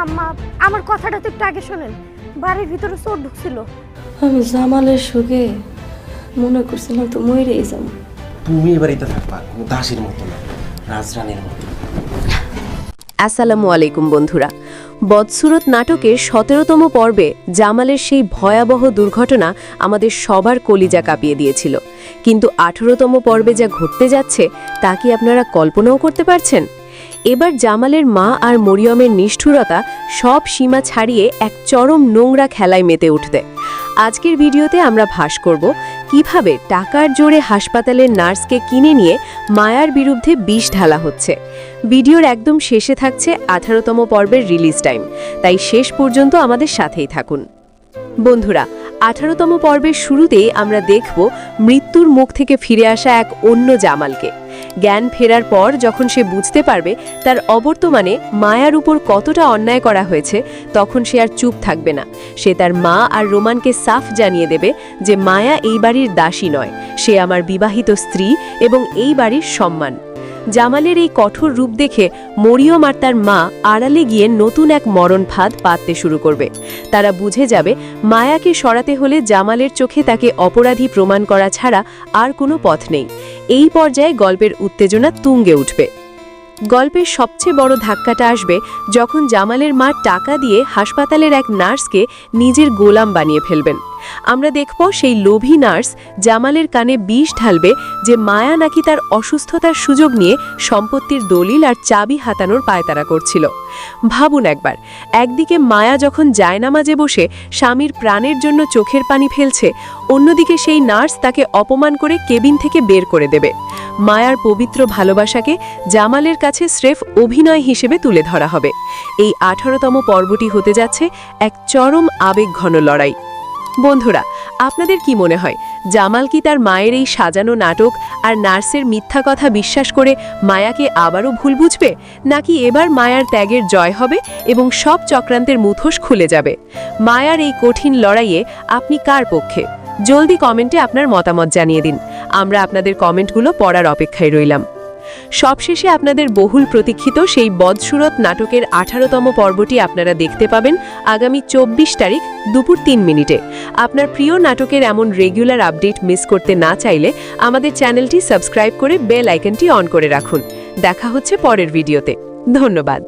আম্মা আমার কথাটা তো একটু আগে শোনেন। বাড়ির ভিতরে চোর ঢুকছিল। আমি জামালের সুখে মনে করছিলাম তো মরেই যাবো। তুমি এ বাড়িতে থাকবা কোনো দাসীর মতো না, রাজরানীর মতো। আসসালামু আলাইকুম বন্ধুরা। বদসুরত নাটকের ১৭তম পর্বে জামালের সেই ভয়াবহ দুর্ঘটনা আমাদের সবার কলিজা কাঁপিয়ে দিয়েছিল, কিন্তু ১৮তম পর্বে যা ঘটতে যাচ্ছে তা কি আপনারা কল্পনাও করতে পারছেন? এবার জামালের মা আর মরিয়মের নিষ্ঠুরতা সব সীমা ছাড়িয়ে এক চরম নোংরা খেলায় মেতে উঠবে। আজকের ভিডিওতে আমরা ভাস করব কিভাবে টাকার জোরে হাসপাতালের নার্সকে কিনে নিয়ে মায়ার বিরুদ্ধে বিষ ঢালা হচ্ছে। ভিডিওর একদম শেষে থাকছে ১৮তম পর্বের রিলিজ টাইম, তাই শেষ পর্যন্ত আমাদের সাথেই থাকুন। বন্ধুরা, ১৮তম পর্বের শুরুতেই আমরা দেখব মৃত্যুর মুখ থেকে ফিরে আসা এক অন্য জামালকে। জ্ঞান ফেরার পর যখন সে বুঝতে পারবে তার অবর্তমানে মায়ার উপর কতটা অন্যায় করা হয়েছে, তখন সে আর চুপ থাকবে না। সে তার মা আর রোমানকে সাফ জানিয়ে দেবে যে মায়া এই বাড়ির দাসী নয়, সে আমার বিবাহিত স্ত্রী এবং এই বাড়ির সম্মান। জামালের এই কঠোর রূপ দেখে মরিয়ম আর তার মা আড়ালে গিয়ে নতুন এক মরণ ফাঁদ পাততে শুরু করবে। তারা বুঝে যাবে মায়াকে সরাতে হলে জামালের চোখে তাকে অপরাধী প্রমাণ করা ছাড়া আর কোনো পথ নেই। এই পর্যায়ে গল্পের উত্তেজনা তুঙ্গে উঠবে। গল্পের সবচেয়ে বড় ধাক্কাটা আসবে যখন জামালের মা টাকা দিয়ে হাসপাতালের এক নার্সকে নিজের গোলাম বানিয়ে ফেলবেন। আমরা দেখব সেই লোভী নার্স জামালের কানে বিষ ঢালবে যে মায়া নাকি তার অসুস্থতার সুযোগ নিয়ে সম্পত্তির দলিল আর চাবি হাতানোর পায়তারা করছিল। ভাবুন একবার, একদিকে মায়া যখন জায়নামাজে বসে স্বামীর প্রাণের জন্য চোখের পানি ফেলছে, অন্যদিকে সেই নার্স তাকে অপমান করে কেবিন থেকে বের করে দেবে। মায়ার পবিত্র ভালোবাসাকে জামালের কাছে স্রেফ অভিনয় হিসেবে তুলে ধরা হবে। এই ১৮তম পর্বটি হতে যাচ্ছে এক চরম আবেগঘন লড়াই। বন্ধুরা, আপনাদের কি মনে হয়, জামাল কি তার মায়ের এই সাজানো নাটক আর নার্সের মিথ্যা কথা বিশ্বাস করে মায়াকে আবারও ভুল বুঝবে, নাকি এবার মায়ার ত্যাগের জয় হবে এবং সব চক্রান্তের মুখোশ খুলে যাবে? মায়ার এই কঠিন লড়াইয়ে আপনি কার পক্ষে? জলদি কমেন্টে আপনার মতামত জানিয়ে দিন। আমরা আপনাদের কমেন্টগুলো পড়ার অপেক্ষায় রইলাম। সবশেষে আপনাদের বহুল প্রতীক্ষিত সেই বদসুরত নাটকের ১৮তম পর্বটি আপনারা দেখতে পাবেন আগামী ২৪ তারিখ দুপুর ৩ মিনিটে। আপনার প্রিয় নাটকের এমন রেগুলার আপডেট মিস করতে না চাইলে আমাদের চ্যানেলটি সাবস্ক্রাইব করে বেল আইকনটি অন করে রাখুন। দেখা হচ্ছে পরের ভিডিওতে। ধন্যবাদ।